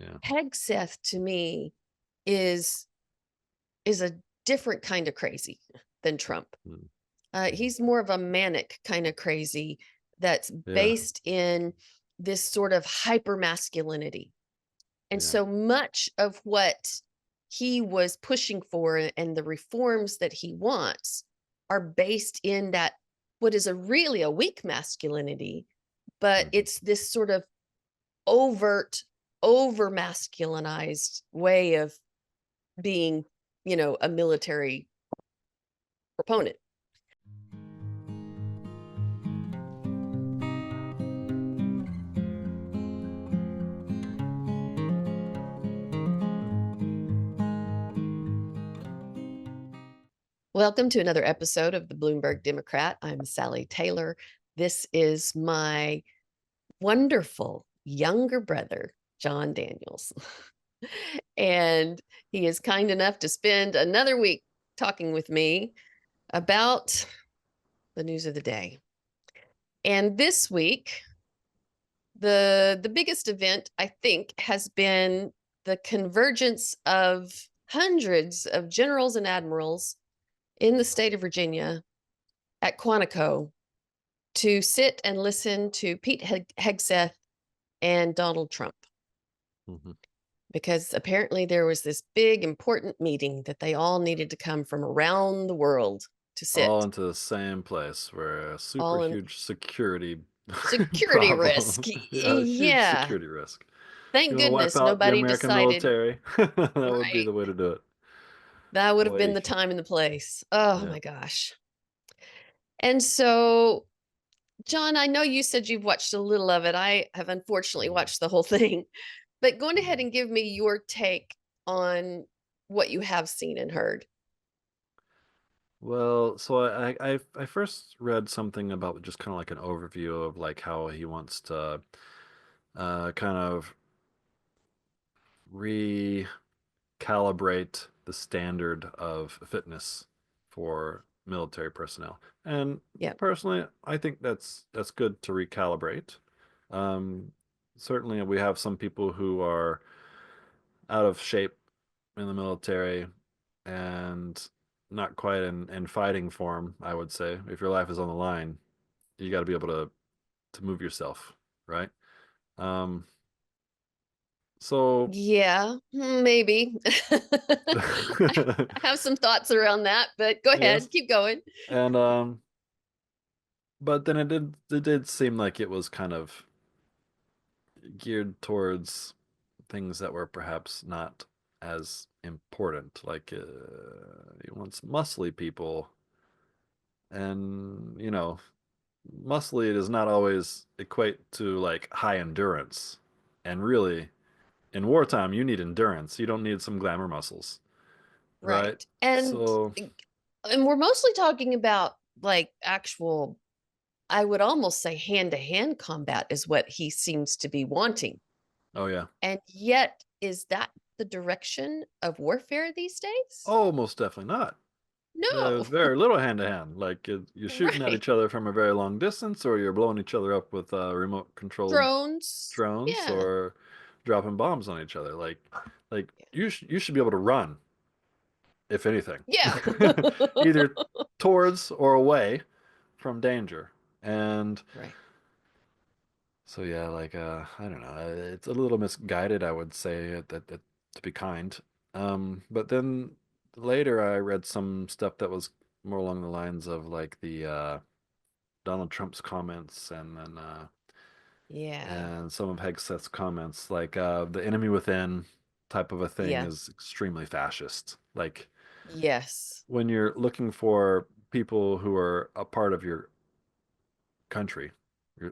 Yeah. Hegseth to me is is a different kind of crazy than Trump. Mm. He's more of a manic kind of crazy that's Yeah. based in this sort of hyper masculinity. And Yeah. so much of what he was pushing for and the reforms that he wants are based in that what is a really a weak masculinity, but Mhm. it's this sort of overt, over masculinized way of being, a military proponent. Welcome to another episode of the Bloomburg Democrat. I'm Sally Taylor. This is my wonderful younger brother, John Daniels. And he is kind enough to spend another week talking with me about the news of the day. And this week, the biggest event, I think, has been the convergence of hundreds of generals and admirals in the state of Virginia at Quantico to sit and listen to Pete Hegseth and Donald Trump, Mhm. because apparently there was this big important meeting that they all needed to come from around the world to All sit, into the same place where a super all in huge security security risk. problem. Yeah, a huge Yeah. security risk. You Thank want to wipe goodness out the nobody American decided. military? That would be Right. the way to do it. That would have been Boy. the time and the place. Oh Yeah. my gosh. And so, John, I know you said you've watched a little of it. I have unfortunately Mhm. watched the whole thing, but go on ahead Mhm. and give me your take on what you have seen and heard. Well, so I first read something about just kind of like an overview of like how he wants to kind of recalibrate the standard of fitness for military personnel. And Yep. personally, I think that's good to recalibrate. Um, Certainly, we have some people who are out of shape in the military and not quite in fighting form, I would say. If your life is on the line, you got to be able to move yourself, right? Um, so Yeah, maybe. I have some thoughts around that, but go yes, ahead, keep going. and but then it did seem like it was kind of geared towards things that were perhaps not as important. Like he wants muscly people, and muscly does not always equate to like high endurance. And really, in wartime, you need endurance. You don't need some glamour muscles, right? Right. And So, and we're mostly talking about like actual, I would almost say hand-to-hand combat is what he seems to be wanting. oh yeah. And yet, is that the direction of warfare these days? Oh, most definitely not. No. Very little hand to hand. Like you're shooting at Right. each other from a very long distance, or you're blowing each other up with remote controlled Drones. drones, Yeah. or dropping bombs on each other. Like Yeah. you should be able to run, if anything, Yeah. either towards or away from danger. And Right. so yeah, like I don't know, it's a little misguided, I would say, to be kind. But then later I read some stuff that was more along the lines of like the Donald Trump's comments, Yeah. and some of Hegseth's comments, like the enemy within type of a thing Yeah. is extremely fascist. Like Yes. when you're looking for people who are a part of your country,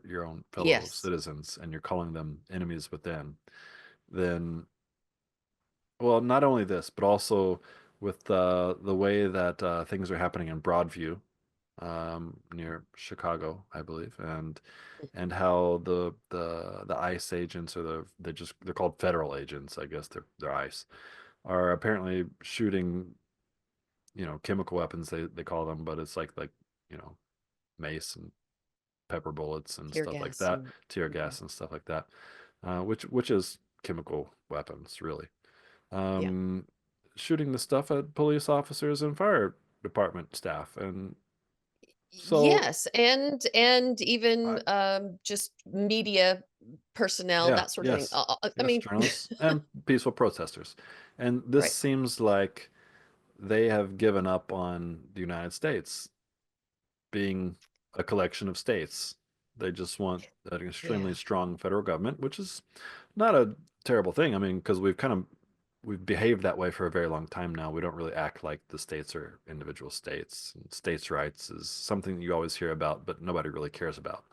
your own fellow Yes. citizens, and you're calling them enemies within, then, well, not only this, but also with the way that things are happening in Broadview, near Chicago, I believe, and how the ICE agents, or they're called federal agents, I guess they're ICE, are apparently shooting, chemical weapons, they call them, but it's like you know mace and pepper bullets and Tear stuff like gas that, and tear mhm. gas and stuff like that, which is chemical weapons, really. Yeah. Um, Shooting the stuff at police officers and fire department staff. And so, Yes, and even I, just media personnel, yeah, that sort of thing. yes, I yes, mean, journalists and peaceful protesters. And this right. seems like they have given up on the United States being a collection of states. They just want an extremely Yeah. strong federal government, which is not a terrible thing. I mean, because we've behaved that way for a very long time now. We don't really act like the states are individual states. And states' rights is something that you always hear about, but nobody really cares about.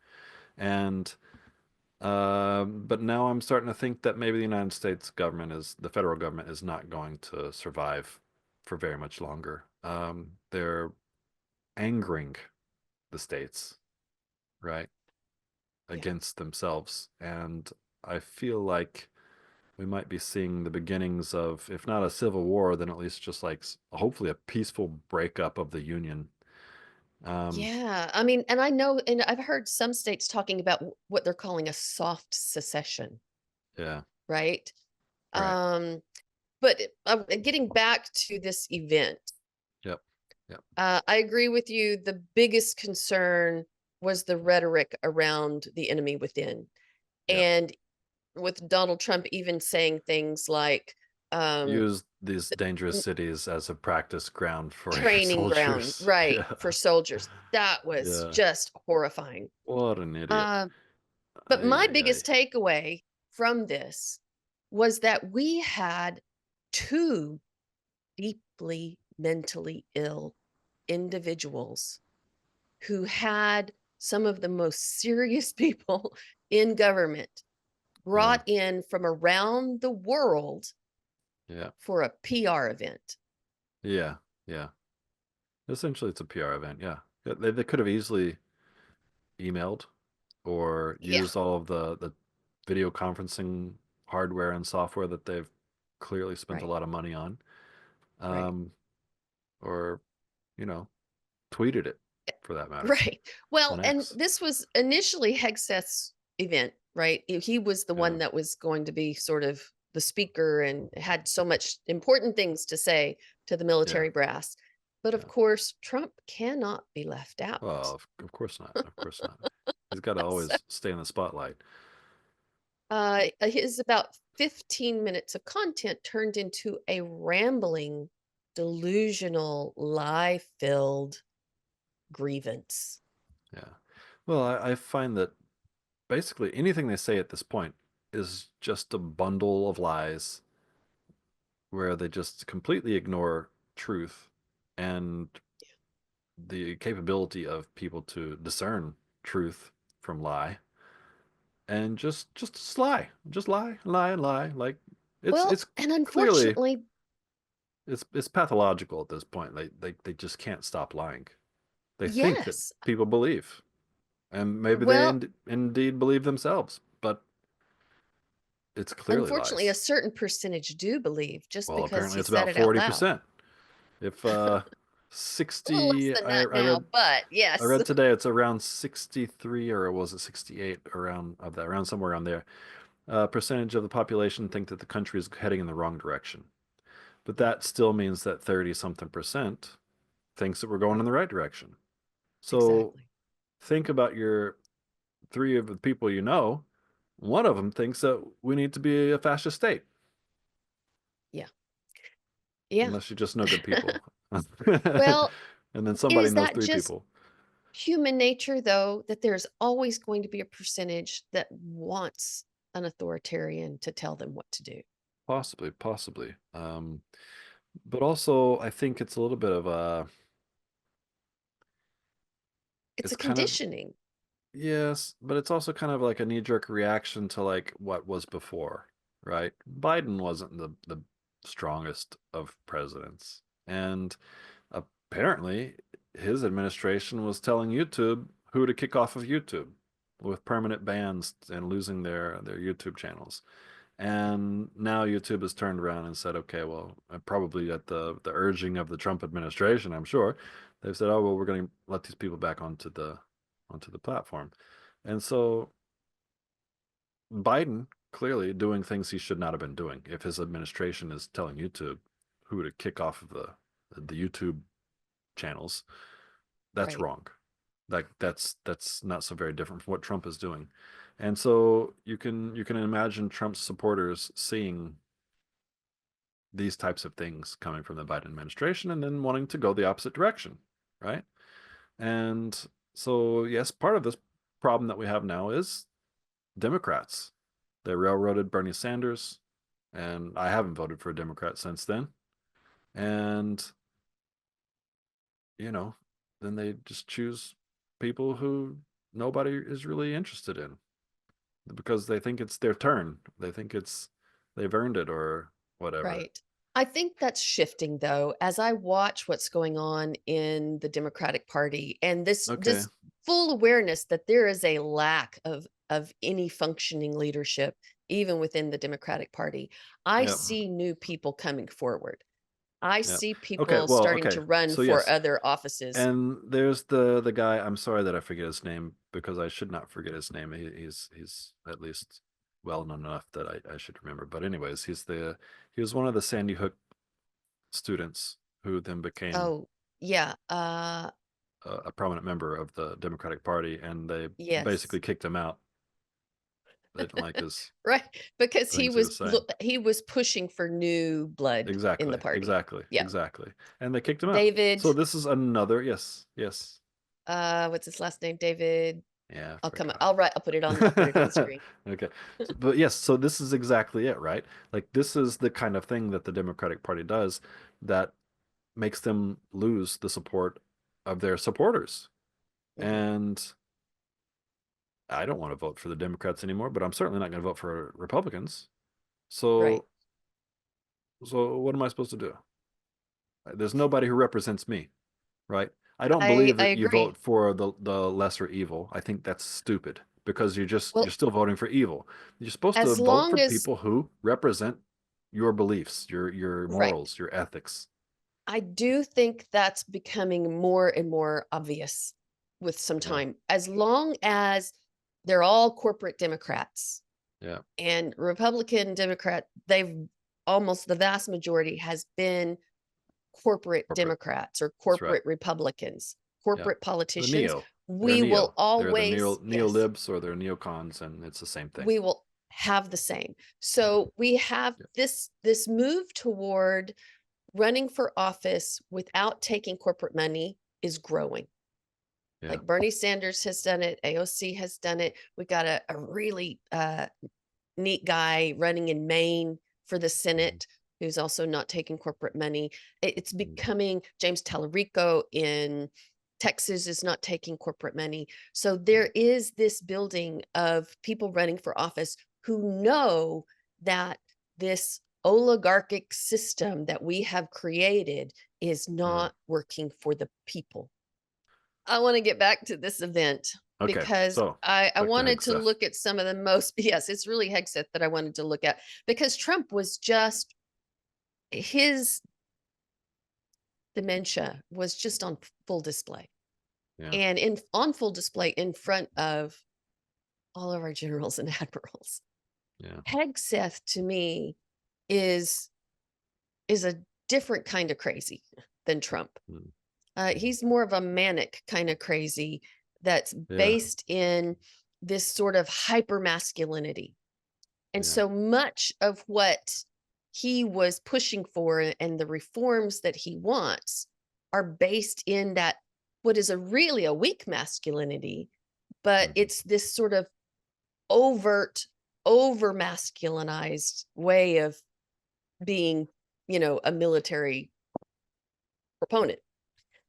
And but now I'm starting to think that maybe the United States government is the federal government is not going to survive for very much longer. They're angering the states, right, Yeah. against themselves. And I feel like we might be seeing the beginnings of, if not a civil war, then at least just like hopefully a peaceful breakup of the Union. Um, Yeah. I mean, and I know, and I've heard some states talking about what they're calling a soft secession, yeah, right? right. Um, but getting back to this event, Yep, yep, I agree with you. The biggest concern was the rhetoric around the enemy within. yep. And with Donald Trump even saying things like, um, Use these dangerous cities as a practice ground for your training ground, soldiers. right, Yeah, for soldiers. That was yeah. just horrifying. What an idiot. Um, but Ay, my ay, ay. biggest takeaway from this was that we had two deeply mentally ill individuals who had some of the most serious people in government Yeah, brought in from around the world yeah, for a PR event. yeah, yeah. Essentially, it's a PR event. Yeah, they could have easily emailed or Yeah, used all of the video conferencing hardware and software that they've clearly spent a right, lot of money on, right. um, or you know, tweeted it for that matter Right. Well, on and X. this was initially Hegseth's event, right? He was the Yeah, one that was going to be sort of the speaker and had so much important things to say to the yeah, military brass. But of yeah. course, Trump cannot be left out. Well, of course not. Of course not. He's got to So, always stay in the spotlight. his about 15 minutes of content turned into a rambling, delusional, lie filled grievance. Yeah. Well, I find that basically anything they say at this point is just a bundle of lies where they just completely ignore truth and the capability of people to discern truth from lie, and just lie, just lie, lie, and lie. Like Well, it's and clearly unfortunately, it's pathological at this point. They just can't stop lying. They think that yes. people believe, and maybe they Well, indeed believe themselves, but it's clearly unfortunately, a lies. certain percentage do believe just Well, because apparently he it's said about it out loud. 40%. If A little less 60, than that I now, read but I yes. read today it's around 63, or was it 68, around of that, around somewhere around there. Percentage of the population think that the country is heading in the wrong direction. But that still means that 30 something percent thinks that we're going in Right. the right direction. So Exactly. think about your three of the people you know. One of them thinks that we need to be a fascist state, Yeah. Yeah. unless you just know good people. Well, And then somebody is knows that three just people. human nature, though, that there's always going to be a percentage that wants an authoritarian to tell them what to do? Possibly, possibly. But also, I think it's a little bit of a, It's it's a kind of, conditioning. yes, but it's also kind of like a knee-jerk reaction to like what was before, right? Biden wasn't the strongest of presidents, and apparently his administration was telling YouTube who to kick off of YouTube with permanent bans and losing their YouTube channels. And now YouTube has turned around and said, okay, well, probably at the urging of the Trump administration, I'm sure, they've said, oh well, we're going to let these people back onto the platform. And so Biden clearly doing things he should not have been doing. If his administration is telling you to who to kick off of the YouTube channels, that's Right. wrong. That's not so very different from what Trump is doing. And so you can imagine Trump's supporters seeing these types of things coming from the Biden administration and then wanting to go the opposite direction, right? And so yes, part of this problem that we have now is Democrats. They railroaded Bernie Sanders, and I haven't voted for a Democrat since then. And you know, then they just choose people who nobody is really interested in because they think it's their turn. They think they've earned it or whatever. Right. I think that's shifting though, as I watch what's going on in the Democratic Party and Okay. this full awareness that there is a lack of any functioning leadership, even within the Democratic Party. I Yeah. see new people coming forward. I Yeah. see Okay. people Well, starting okay. to run So for yes. other offices. And there's the guy, I'm sorry that I forget his name because I should not forget his name. He's at least well known enough that I should remember. But anyways, he was one of the Sandy Hook students who then became Oh, yeah. a prominent member of the Democratic Party, and they Yes. basically kicked him out. They didn't like his Right, because things he was saying. he was pushing for new blood in the Exactly, party. exactly, Yeah. exactly. And they kicked him out. David, So this is another, yes, yes. what's his last name? David. Yeah, I I'll come. forgot. I'll put it on the screen. Okay. But yes, so this is exactly it, right? Like this is the kind of thing that the Democratic Party does that makes them lose the support of their supporters. Mhm. And I don't want to vote for the Democrats anymore, but I'm certainly not going to vote for Republicans. Right. So what am I supposed to do? There's nobody who represents me, right? I don't believe I that you agree. vote for the lesser evil. I think that's stupid because you're Well, still voting for evil. You're supposed to as vote for long as people who represent your beliefs, your right. morals, your ethics. I do think that's becoming more and more obvious with some Yeah. time. As long as they're all corporate Democrats Yeah. and Republican Democrat, they've almost the vast majority has been corporate Corporate. Democrats or That's right. corporate Republicans, Yeah. corporate The politicians. neo. They're We will neo. They're the always, yes, neolibs or they're neocons, and it's the same thing. we will have the same. So we have Yeah. this move toward running for office without taking corporate money is growing. Yeah. Like Bernie Sanders has done it, AOC has done it. We got a really neat guy running in Maine for the Mhm. Senate who's also not taking corporate money. It's Mhm. becoming James Tallarico in Texas is not taking corporate money. So Mhm. there is this building of people running for office who know that this oligarchic system that we have created is Yeah. not working for the people. I want to get back to this event Okay. because So I back to wanted to Hegseth. look at some of the most, yes, it's really Hegseth that I wanted to look at because Trump was just, his dementia was just on full display Yeah. and in on full display in front of all of our generals and admirals. Yeah. Hegseth to me is is a different kind of crazy than Trump. Mhm. He's more of a manic kind of crazy that's Yeah. based in this sort of hyper masculinity. And Yeah. so much of what he was pushing for and the reforms that he wants are based in that what is a really a weak masculinity, but Mhm. it's this sort of overt, over masculinized way of being, a military proponent.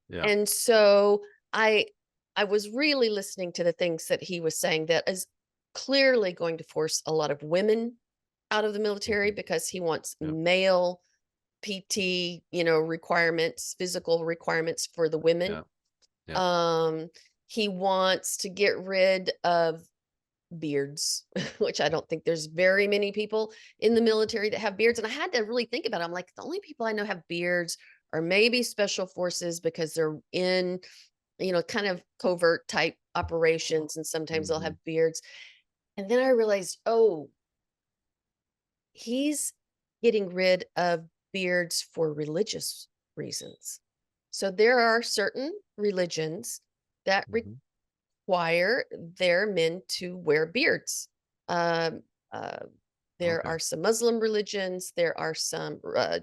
Yeah. And so I I was really listening to the things that he was saying that is clearly going to force a lot of women out of the military Mhm. because he wants Yeah. male PT, requirements, physical requirements for the women. Yeah. Yeah. Um, he wants to get rid of beards, which I don't think there's very many people in the military that have beards. And I had to really think about it. I'm like, the only people I know have beards are maybe special forces because they're in, kind of covert type operations and sometimes they'll have Mhm. beards. And then I realized, oh, he's getting rid of beards for religious reasons. So there are certain religions that Hmm. require their men to wear beards. Um, uh, there Okay. are some Muslim religions, there are some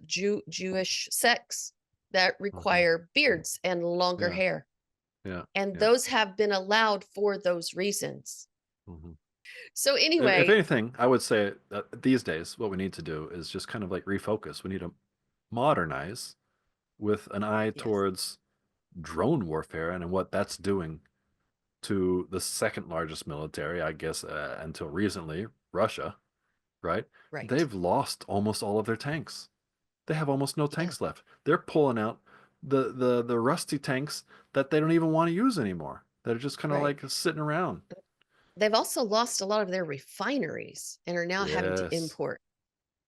Jewish sects that Okay. require beards and longer Yeah. hair. Yeah. And Yeah. those have been allowed for those reasons. Hmm. So If anyway, anything, I would say that these days, what we need to do is just kind of like refocus. We need to modernize with an eye yes, towards drone warfare and what that's doing to the second largest military, I guess, until recently, Russia, right? right. They've lost almost all of their tanks. They have almost no Yeah, tanks left. They're pulling out the rusty tanks that they don't even want to use anymore. They're just kind of right. like sitting around. They've also lost a lot of their refineries and are now having to Yes. import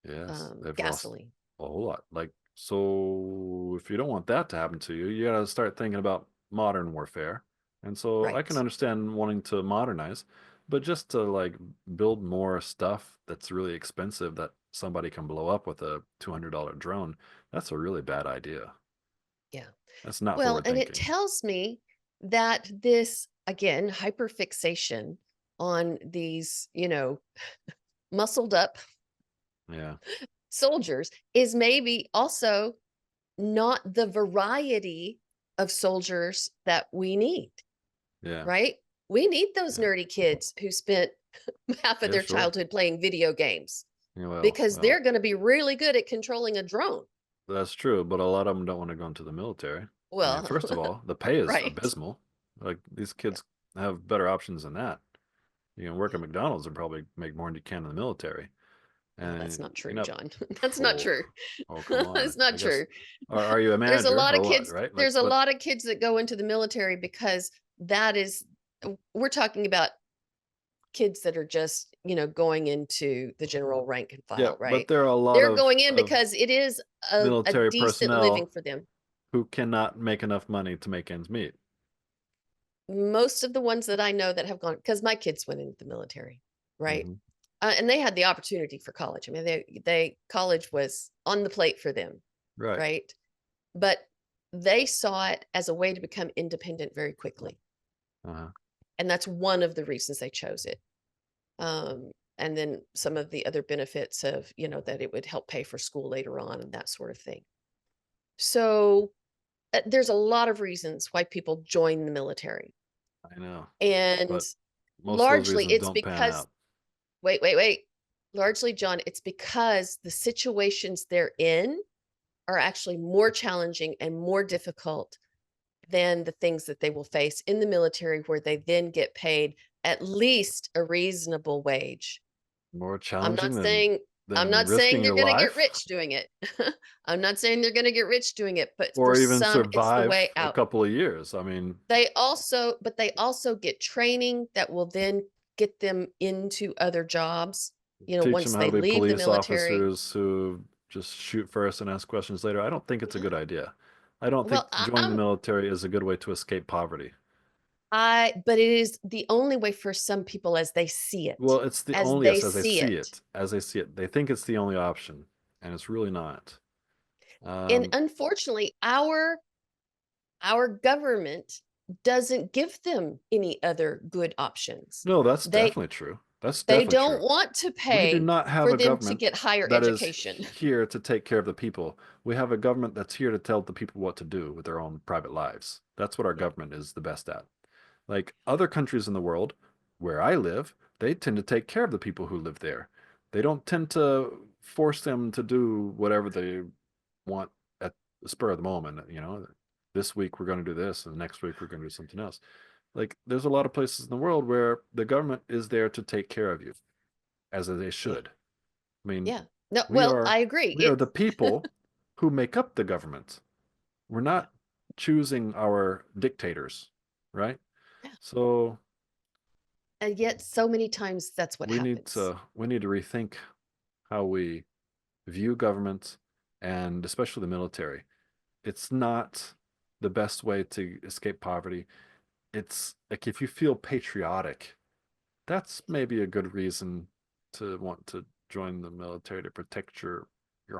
Yes, they've lost gasoline. a whole lot. Like, so if you don't want that to happen to you, you got to start thinking about modern warfare. And so I can Right. understand wanting to modernize, but just to like build more stuff that's really expensive that somebody can blow up with a $200 drone, that's a really bad idea. Yeah. That's not Well, forward and it thinking. tells me that this, again, hyperfixation on these, muscled up Yeah, soldiers is maybe also not the variety of soldiers that we need, yeah, right? We need those yeah, nerdy kids who spent half of yeah, their sure. childhood playing video games Yeah, well, because well, they're going to be really good at controlling a drone. that's true, but a lot of them don't want to go into the military. I mean, Well, first of all, the pay is right. abysmal. Like these Yeah. kids have better options than that. You can work Yeah. at McDonald's and probably make more than you can in the military. No, that's not And you true, know, John. That's not oh, true. oh, come on. It's not I guess true. are you a There's a manager lot or of what, kids, right? Like there's a what? lot of kids that go into the military because that is, we're talking about kids that are just, going into the general rank and Yeah, file, but right? there are a lot They're going in of because it is a military decent living personnel for them. who cannot make enough money to make ends meet. Most of the ones that I know that have gone, because my kids went into the military, right? Hmm. And they had the opportunity for college. I mean, they college was on the plate for them, Right. right? But they saw it as a way to become independent very quickly. Uh-huh. And that's one of the reasons they chose it. And then some of the other benefits of, that it would help pay for school later on and that sort of thing. So there's a lot of reasons why people join the military. I know. And But most of those largely reasons it's don't pan because, out. wait. Largely, John, it's because the situations they're in are actually more challenging and more difficult than the things that they will face in the military, where they then get paid at least a reasonable wage. More I'm not challenging saying I'm than not risking saying they're your going to get life rich doing it. I'm not saying they're going to get rich doing it, but for or even some it's the way survive a out. couple of years. I mean, They also get training that will then get them into other jobs, teach them once how to they be leave the police military. officers who just shoot first and ask questions later. I don't think it's a Yeah. good idea. I don't think Well, I, joining the I'm military is a good way to escape poverty. but it is the only way for some people as they see it. Well, it's the As only, they yes, as they see see it. it, as they see it. They think it's the only option, and it's really not. And Um, unfortunately, our government doesn't give them any other good options. no, that's They definitely true. That's they definitely don't true. want to We do pay not have for a them to government get higher that is education. here to take care of the people. We have a government that's here to tell the people what to do with their own private lives. That's what our Yeah, government is the best at. Like other countries in the world where I live, they tend to take care of the people who live there. They don't tend to force them to do whatever they want at the spur of the moment. This week we're going to do this, and next week we're going to do something else. Like there's a lot of places in the world where the government is there to take care of you, as they yeah, should. I mean, yeah. No, we well, are I agree. we are the people who make up the government. We're Yeah, not choosing our dictators, right? yeah. So And yet so many times that's what we need happens. to we need to rethink how we view government and especially the military. It's not the best way to escape poverty. It's like if you feel patriotic, that's maybe a good reason to want to join the military to protect your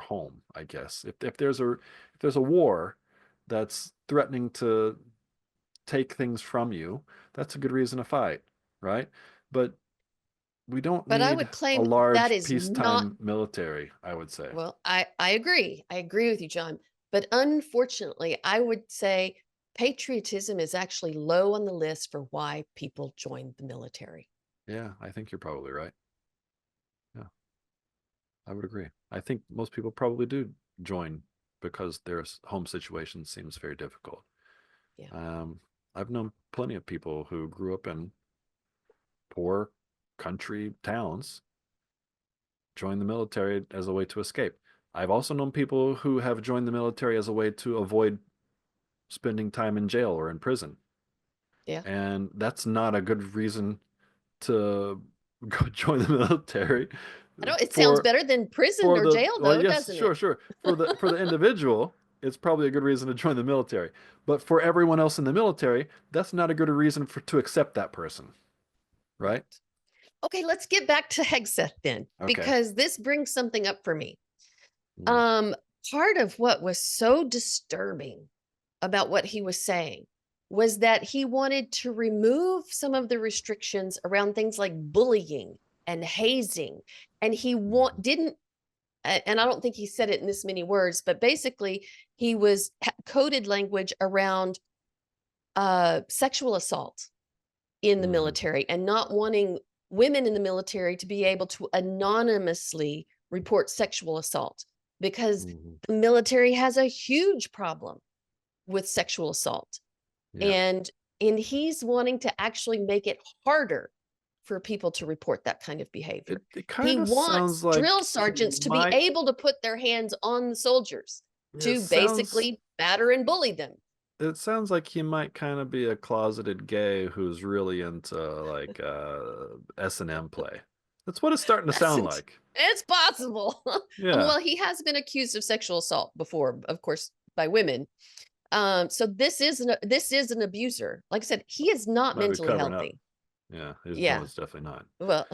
home, I guess. If there's a war that's threatening to take things from you, that's a good reason to fight, right? But we don't But I need would a claim that large is not, peacetime military, I would say. well, I agree. I agree with you, John. But unfortunately, I would say patriotism is actually low on the list for why people join the military. Yeah, I think you're probably right. Yeah, I would agree. I think most people probably do join because their home situation seems very difficult. Yeah. Um, I've known plenty of people who grew up in poor country towns, join the military as a way to escape. I've also known people who have joined the military as a way to avoid spending time in jail or in prison. Yeah. And that's not a good reason to go join the military I don't, it sounds for better than prison for or the jail well, though, yes, doesn't sure, it? sure. For the individual, it's probably a good reason to join the military. But for everyone else in the military, that's not a good reason for to accept that person, right? Right. Okay, let's get back to Hegseth then, Okay. because this brings something up for me. Mm, Um, Part of what was so disturbing about what he was saying was that he wanted to remove some of the restrictions around things like bullying and hazing. And he mm, didn't, and I don't think he said it in this many words, but basically he was coded language around sexual assault in the mm, military and not wanting women in the military to be able to anonymously report sexual assault because mm. the military has a huge problem with sexual assault. Yeah. And he's wanting to actually make it harder for people to report that kind of behavior. It He kind of sounds wants drill like he sergeants to be might. able to put their hands on the soldiers It to sounds. basically batter and bully them. It sounds like he might kind of be a closeted gay who's really into like S&M play. That's what it's starting to That's sound like. it's possible. Yeah, Well, he has been accused of sexual assault before, of course, by women. So this is an abuser. Like I said, he is not might be mentally covering up. healthy. Yeah, he's no, Yeah. it's definitely not. Well,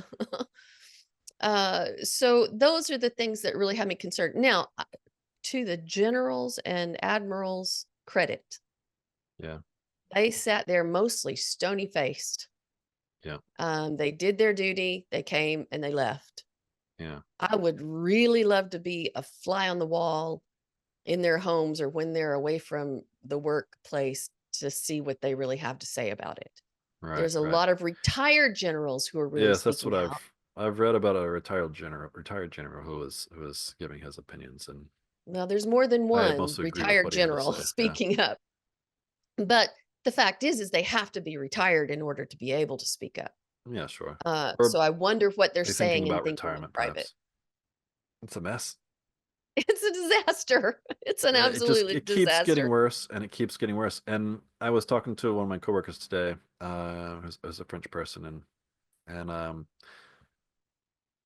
so those are the things that really have me concerned. Now, to the generals and admirals' credit, Yeah, they sat there mostly stony faced. yeah, They did their duty, they came and they left. yeah. I would really love to be a fly on the wall in their homes or when they're away from the workplace to see what they really have to say about it. Right, There's a right. lot of retired generals who are really Yes, that's what speaking out. I've read about a retired general who was giving his opinions, and Well, there's more than I one mostly agree with retired what he had to general say. Yeah, speaking up. But the fact is they have to be retired in order to be able to speak up. yeah, sure. So Or I wonder what they're are you thinking saying and about thinking in retirement, private. perhaps? It's a mess. It's a disaster. It's an It just absolute it keeps getting disaster. worse and it keeps getting worse. And I was talking to one of my coworkers today, who's a French person, and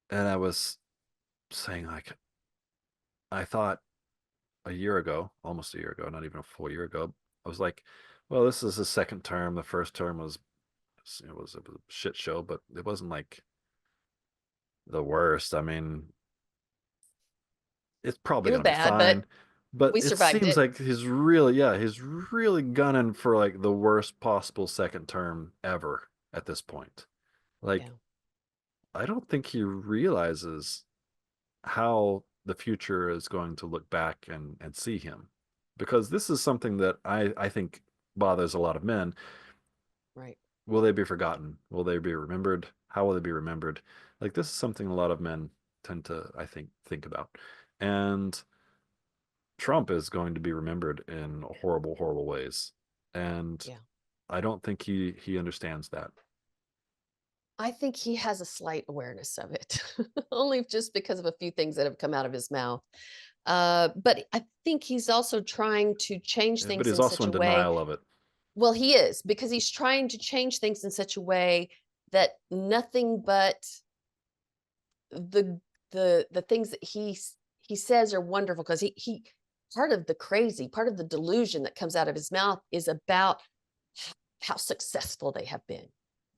and I was saying like I thought a year ago, almost a year ago, not even a full year ago, I was like, well, this is his second term. The first term was a shit show, but it wasn't like the worst. I mean, it's It probably was gonna be bad, but fine. But we it survived seems it. like he's really gunning for like the worst possible second term ever at this point. Like, Yeah. I don't think he realizes how the future is going to look back and see him. Because this is something that I think bothers a lot of men. Right. Will they be forgotten? Will they be remembered? How will they be remembered? Like this is something a lot of men tend to, I think about. And Trump is going to be remembered in horrible, horrible ways. And Yeah. I don't think he understands that. I think he has a slight awareness of it, only just because of a few things that have come out of his mouth. But I think he's also trying to change But things he's in also such in a way. denial of it. Well, he is because he's trying to change things in such a way that nothing but the the things that he says are wonderful because he part of the crazy part of the delusion that comes out of his mouth is about how successful they have been,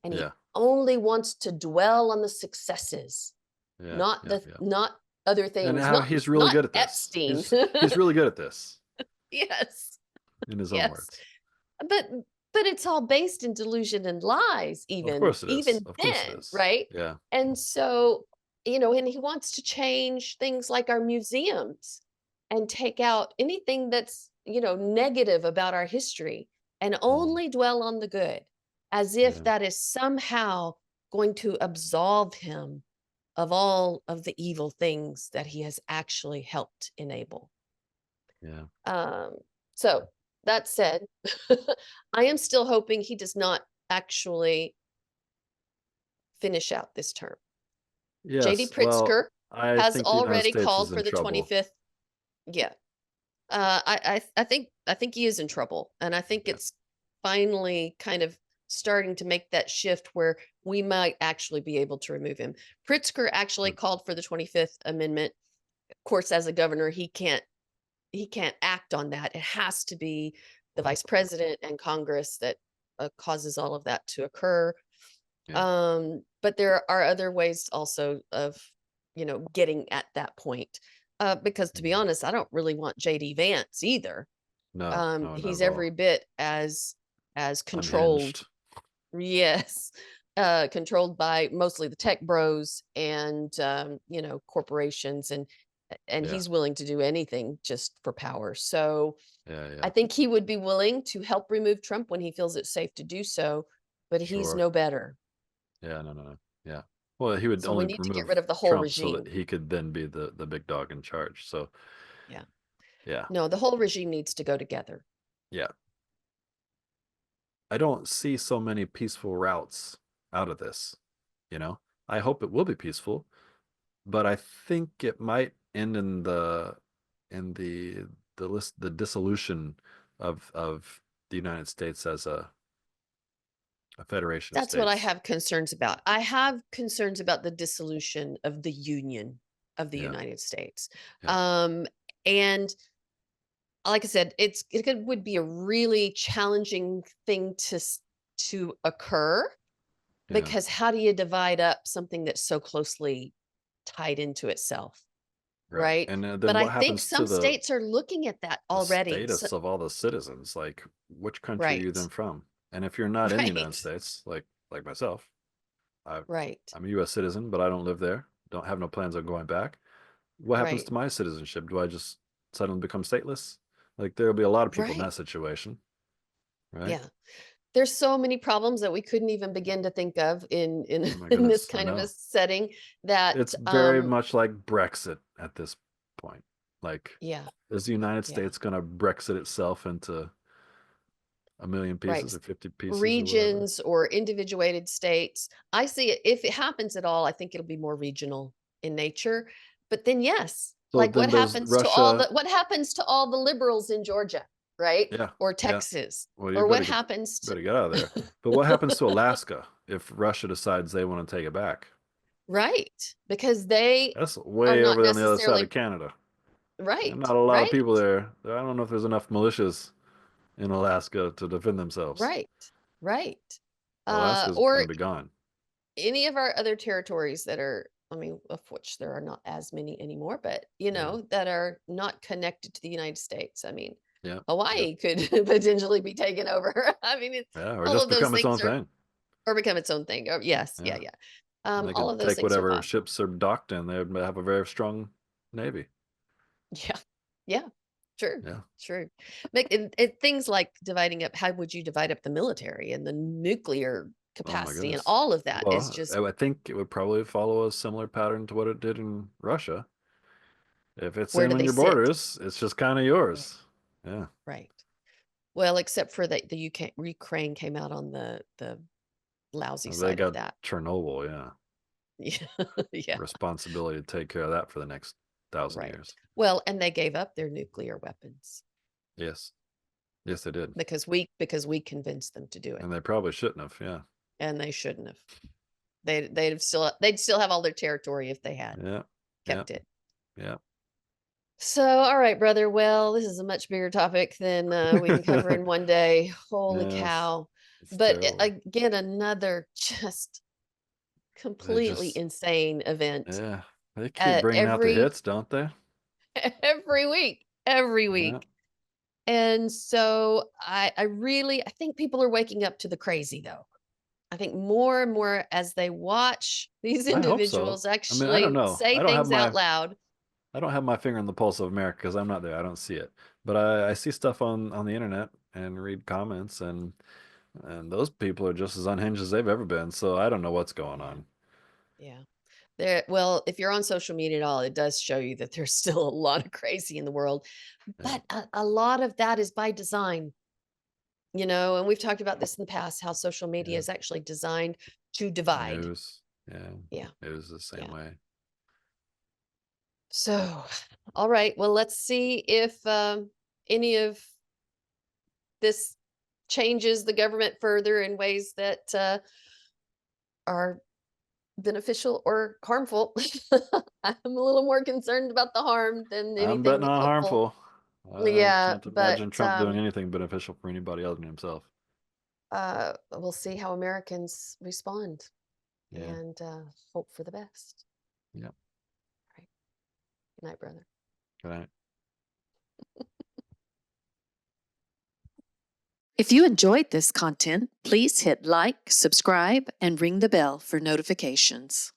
and he Yeah. only wants to dwell on the successes Yeah. not Yeah. the Yeah. not other And things, how not he's really not good at this. Epstein. He's really good at this, Yes. in his own Yes. words. But but it's all based in delusion and lies, Of even course it is. even Of course it then, is. right? Yeah. And so, and he wants to change things like our museums and take out anything that's, negative about our history and Mm, only dwell on the good, as if yeah. that is somehow going to absolve him of all of the evil things that he has actually helped enable. Yeah. Um, so that said, I am still hoping he does not actually finish out this term. JD Yes. Well, Pritzker I has think the United already States called is for in the trouble. 25th. Yeah. I think he is in trouble, and I think Yeah. it's finally kind of starting to make that shift where we might actually be able to remove him. Pritzker actually Good. called for the 25th Amendment. Of course, as a governor, he can't act on that. It has to be the vice president and Congress that causes all of that to occur. Yeah. But there are other ways also of, getting at that point. Because to be Mhm. honest, I don't really want JD Vance either. No, no, not He's at all. every bit as controlled. Unhinged. Yes. Controlled by mostly the tech bros and corporations, and Yeah. he's willing to do anything just for power. So Yeah. I Yeah. think he would be willing to help remove Trump when he feels it's safe to do so, but he's Sure. no better. Yeah. No, no, no. Yeah. Well, he would So we only need to get rid remove of the whole Trump so that regime. he could then be the big dog in charge. So, Yeah. yeah. No, the whole regime needs to go together. Yeah. I don't see so many peaceful routes out of this, you know? I hope it will be peaceful, but I think it might end in the dissolution of the United States as a federation of That's what I states. have concerns about. I have concerns about the dissolution of the Union of the Yeah. United States. Yeah. Um, and like I said, would be a really challenging thing to occur, Yeah. because how do you divide up something that's so closely tied into itself, Right. right? And But then I what think happens to some states are looking at that the already. So, status of all the citizens? Like, which country are you right, then from? And if you're not in the United right, States, like myself, I right, I'm a U.S. citizen, but I don't live there. Don't have no plans on going back. What happens right, to my citizenship? Do I just suddenly become stateless? Like, there'll be a lot of people in right. that situation, right? Yeah. There's so many problems that we couldn't even begin to think of in Oh my in this goodness, I kind of a know. setting that It's very much like Brexit at this point. Like, yeah, is the United yeah, States going to Brexit itself into a million pieces right. or 50 pieces or whatever? Regions or individuated states. I see it, if it happens at all, I think it'll be more regional in nature. But then yes, So like then does Russia? what happens to all the liberals in Georgia, right? Yeah, Or yeah. Texas? Well, you Or what happens to better get out of there. But what happens to Alaska if Russia decides they want to take it back? right? Because they That's are way not over on the other side of necessarily Canada. And right, not a lot of right, people there. I don't know if there's enough militias in Alaska to defend themselves. right, right. Alaska's going Or to be gone. any of our other territories that are, I mean, of which there are not as many anymore, but Yeah, that are not connected to the United States. I mean, yeah, yeah, Hawaii could potentially be taken over. I mean, yeah. Or all just of those become its things own are, thing. or become its own thing. Or yes, yeah, Yeah, yeah. and they All could of those take things are whatever possible. ships are docked in. They would have a very strong navy. Yeah, yeah, true, Yeah. true. Things like dividing up. How would you divide up the military and the nuclear Oh my capacity and goodness. all of that is Well, just I think it would probably follow a similar pattern to what it did in Russia. If it's where do in they your sit? borders, it's just kind of Right, yours. Yeah. right. Well, except for the Ukraine came out on the lousy Well, they side of got that. Chernobyl, yeah. Yeah, yeah, Responsibility to take care of that for the next 1,000 right. years. Well, and they gave up their nuclear weapons Yes. Yes, they did. because we convinced them to do it, And they probably shouldn't have. Yeah. and they shouldn't have. They'd still have all their territory if they had Yeah. Yeah. kept it. Yeah. So, all right, brother. Well, this is a much bigger topic than we can cover in one day. Holy Yes. cow! It's But terrible. again, another just They completely just, insane event yeah, they keep bringing out the every hits, don't they? every Yeah, week. And so I think people are waking up to the crazy though. I think more and more as they watch these I hope so. individuals I mean, I don't actually know. say things out loud. I don't have my finger on the pulse of America because I'm not there. I don't see it. But I see stuff on the internet and read comments, and those people are just as unhinged as they've ever been. So I don't know what's going Yeah. on. Yeah. There, well, if you're on social media at all, it does show you that there's still a lot of crazy in the world, Yeah. but a lot of that is by design, and we've talked about this in the past, how social media Yeah. is actually designed to divide. News. Yeah. Yeah. News the same Yeah. way. So, all right. Well, let's see if any of this changes the government further in ways that are beneficial or harmful. I'm a little more concerned about the harm than I'm anything betting the on helpful. harmful. I Yeah, can't but imagine Trump doing anything beneficial for anybody other than himself. we'll see how Americans respond Yeah. and hope for the best. Yeah. All right. Good night, brother. Good night. If you enjoyed this content, please hit like, subscribe, and ring the bell for notifications.